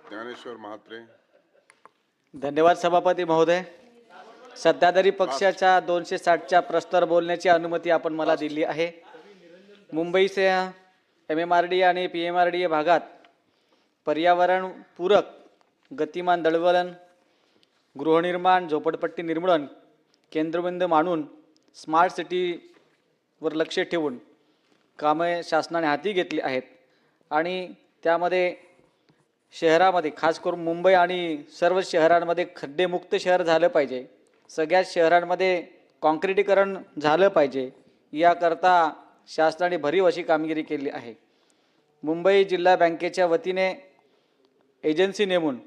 ज्ञानेश्वर महात्रे. धन्यवाद सभापती महोदय. सत्ताधारी पक्षाच्या 260च्या प्रस्तावर बोलण्याची अनुमती आपण मला दिली आहे. मुंबईचे MMRDA आणि PMRDA भागात पर्यावरण पूरक गतिमान दळणवळण, गृहनिर्माण, झोपडपट्टी निर्मूलन केंद्रबिंदू मानून स्मार्ट सिटीवर लक्ष ठेवून कामे शासनाने हाती घेतली आहेत आणि त्यामध्ये शहरामध्ये खास करून मुंबई आणि सर्व शहरांमध्ये खड्डेमुक्त शहर झालं पाहिजे. सगळ्याच शहरांमध्ये काँक्रिटीकरण झालं पाहिजे. याकरता शासनाने भरीव अशी कामगिरी केली आहे. मुंबई जिल्हा बँकेच्या वतीने एजन्सी नेमून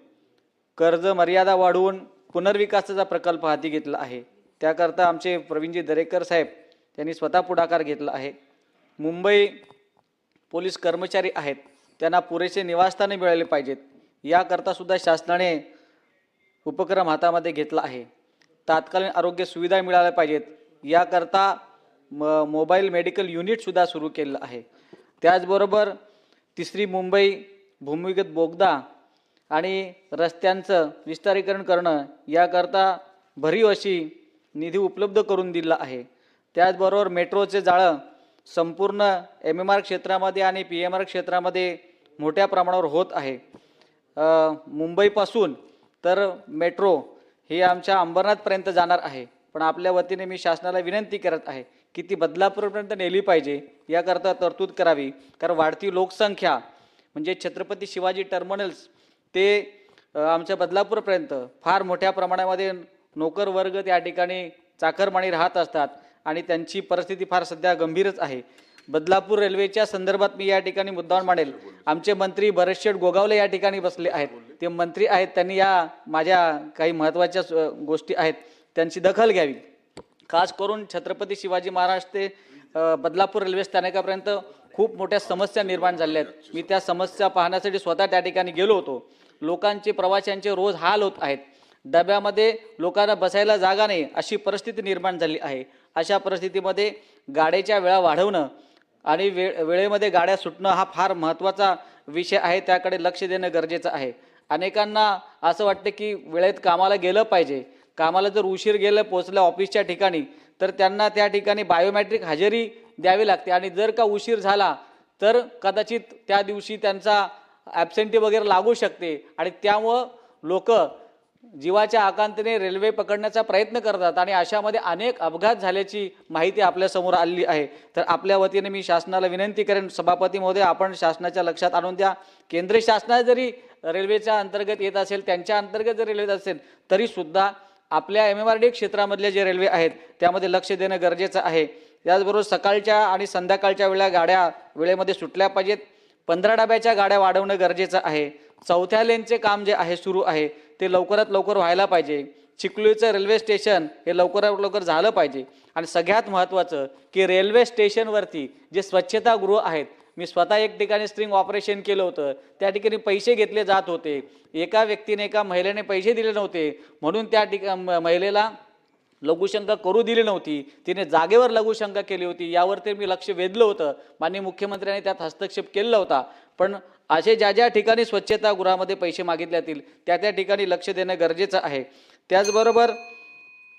कर्ज मर्यादा वाढवून पुनर्विकासाचा प्रकल्प हाती घेतला आहे. त्याकरता आमचे प्रवीणजी दरेकर साहेब त्यांनी स्वतः पुढाकार घेतला आहे. मुंबई पोलीस कर्मचारी आहेत, त्यांना पुरेसे निवासस्थाने मिळाले पाहिजेत. याकरता सुद्धा शासनाने उपक्रम हातामध्ये घेतला आहे. तात्कालीन आरोग्य सुविधा मिळाल्या पाहिजेत. याकरता मोबाईल मेडिकल युनिटसुद्धा सुरू केलं आहे. त्याचबरोबर तिसरी मुंबई भूमिगत बोगदा आणि रस्त्यांचं विस्तारीकरण करणं याकरता भरीव अशी निधी उपलब्ध करून दिला आहे. त्याचबरोबर मेट्रोचे जाळं संपूर्ण MMR क्षेत्रामध्ये आणि PMR क्षेत्रामध्ये मोठ्या प्रमाणावर होत आहे. मुंबईपासून तर मेट्रो ही आमच्या अंबरनाथपर्यंत जाणार आहे. पण आपल्या वतीने मी शासनाला विनंती करत आहे की ती बदलापूरपर्यंत नेली पाहिजे. याकरता तरतूद करावी. कारण वाढती लोकसंख्या म्हणजे छत्रपती शिवाजी टर्मिनल्स ते आमच्या बदलापूरपर्यंत फार मोठ्या प्रमाणामध्ये नोकर वर्ग त्या ठिकाणी चाकरमानी राहत असतात आणि त्यांची परिस्थिती फार सध्या गंभीरच आहे. बदलापूर रेल्वेच्या संदर्भात मी या ठिकाणी मुद्दाम मांडेल. आमचे मंत्री भरतशेठ गोगावले या ठिकाणी बसले आहेत. ते मंत्री आहेत, त्यांनी या माझ्या काही महत्त्वाच्या गोष्टी आहेत त्यांची दखल घ्यावी. खास करून छत्रपती शिवाजी महाराज ते बदलापूर रेल्वे स्थानकापर्यंत खूप मोठ्या समस्या निर्माण झाल्या आहेत. मी त्या समस्या पाहण्यासाठी स्वतः त्या ठिकाणी गेलो होतो. लोकांचे प्रवाशांचे रोज हाल होत आहेत. डब्यामध्ये लोकांना बसायला जागा नाही अशी परिस्थिती निर्माण झाली आहे. अशा परिस्थितीमध्ये गाड्याच्या वेळा वाढवणं आणि वेळेमध्ये गाड्या सुटणं हा फार महत्त्वाचा विषय आहे. त्याकडे लक्ष देणं गरजेचं आहे. अनेकांना असं वाटतं की वेळेत कामाला गेलं पाहिजे. कामाला जर उशीर गेलं पोचलं ऑफिसच्या ठिकाणी तर त्यांना त्या ठिकाणी बायोमेट्रिक हजेरी द्यावी लागते आणि जर का उशीर झाला तर कदाचित त्या दिवशी त्यांचा ॲब्सेंटी वगैरे लागू शकते आणि त्यामुळं लोक जीवाच्या आकांतीने रेल्वे पकडण्याचा प्रयत्न करतात आणि अशामध्ये अनेक अपघात झाल्याची माहिती आपल्यासमोर आली आहे. तर आपल्या वतीने मी शासनाला विनंती करेन, सभापती महोदय आपण शासनाच्या लक्षात आणून द्या. केंद्र शासना जरी रेल्वेच्या अंतर्गत येत असेल, त्यांच्या अंतर्गत जर रेल्वे असेल तरीसुद्धा आपल्या MMRDA क्षेत्रामधले जे रेल्वे आहेत त्यामध्ये लक्ष देणं गरजेचं आहे. त्याचबरोबर सकाळच्या आणि संध्याकाळच्या गाड्या वेळेमध्ये सुटल्या पाहिजेत. 15 डब्याच्या गाड्या वाढवणं गरजेचं आहे. 4थ्या लेनचे काम जे आहे सुरू आहे ते लवकरात लवकर व्हायला पाहिजे. चिखलीचं रेल्वे स्टेशन हे लवकरात लवकर झालं पाहिजे. आणि सगळ्यात महत्त्वाचं की रेल्वे स्टेशनवरती जे स्वच्छतागृह आहेत, मी स्वतः एक ठिकाणी स्ट्रिंग ऑपरेशन केलं होतं. त्या ठिकाणी पैसे घेतले जात होते. एका व्यक्तीने एका महिलेने पैसे दिले नव्हते म्हणून त्या महिलेला लघुशंका करू दिली नव्हती. तिने जागेवर लघुशंका केली होती. यावर ते मी लक्ष वेधलं होतं. माननीय मुख्यमंत्र्यांनी त्यात हस्तक्षेप केलेला होता. पण असे ज्या ठिकाणी स्वच्छतागृहामध्ये पैसे मागितले जातील त्या ठिकाणी लक्ष देणं गरजेचं आहे.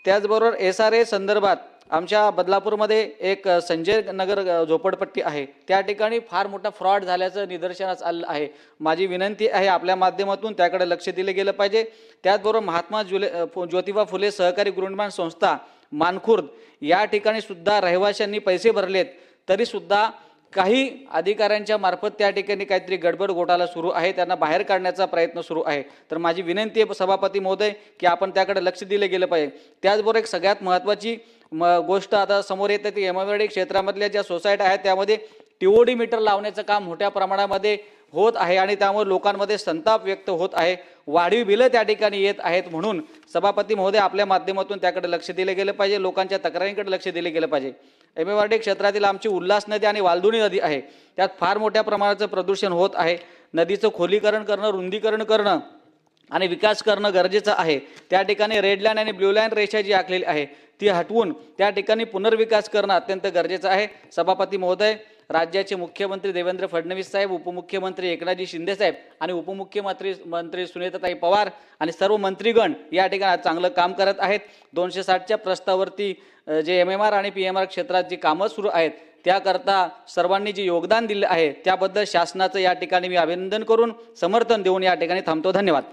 त्याचबरोबर SRA संदर्भात आमच्या बदलापूरमध्ये एक संजय नगर झोपडपट्टी आहे. त्या ठिकाणी फार मोठा फ्रॉड झाल्याचं निदर्शनास आलं आहे. माझी विनंती आहे आपल्या माध्यमातून त्याकडे लक्ष दिले गेलं पाहिजे. त्याचबरोबर महात्मा ज्योतिबा फुले सहकारी गृहनिर्माण संस्था मानखुर्द या ठिकाणी सुद्धा रहिवाशांनी पैसे भरलेत तरीसुद्धा काही अधिकाऱ्यांच्या मार्फत त्या ठिकाणी काहीतरी गडबड घोटाळा सुरू आहे. त्यांना बाहेर काढण्याचा प्रयत्न सुरू आहे. तर माझी विनंती आहे सभापती महोदय की आपण त्याकडे लक्ष दिले गेलं पाहिजे. त्याचबरोबर एक सगळ्यात महत्त्वाची गोष्ट आता समोर येते ती MMRDA क्षेत्रामधल्या ज्या सोसायट्या आहेत त्यामध्ये TOD मीटर लावण्याचं काम मोठ्या प्रमाणामध्ये होत आहे आणि त्यामुळे लोकांमध्ये संताप व्यक्त होत आहे. वाढीव बिलं त्या ठिकाणी येत आहेत. म्हणून सभापती महोदय आपल्या माध्यमातून त्याकडे लक्ष दिले गेलं पाहिजे. लोकांच्या तक्रारींकडे लक्ष दिले गेलं पाहिजे. MMRDA क्षेत्रातील आमची उल्हास नदी आणि वालधुणी नदी आहे त्यात फार मोठ्या प्रमाणाचं प्रदूषण होत आहे. नदीचं खोलीकरण करणं, रुंदीकरण करणं आणि विकास करणं गरजेचं आहे. त्या ठिकाणी रेड लाईन आणि ब्ल्यू लाईन रेषा जी आखलेली आहे ती हटवून त्या ठिकाणी पुनर्विकास करणं अत्यंत गरजेचं आहे. सभापती महोदय राज्याचे मुख्यमंत्री देवेंद्र फडणवीस साहेब, उपमुख्यमंत्री एकनाथजी शिंदे साहेब आणि उपमुख्यमंत्री सुनेत्राताई पवार आणि सर्व मंत्रीगण या ठिकाणी आज चांगलं काम करत आहेत. 260च्या प्रस्तावावरती जे MMR आणि PMR क्षेत्रात जी कामं सुरू आहेत त्याकरता सर्वांनी जे योगदान दिले आहे त्याबद्दल शासनाचं या ठिकाणी मी अभिनंदन करून समर्थन देऊन या ठिकाणी थांबतो. धन्यवाद.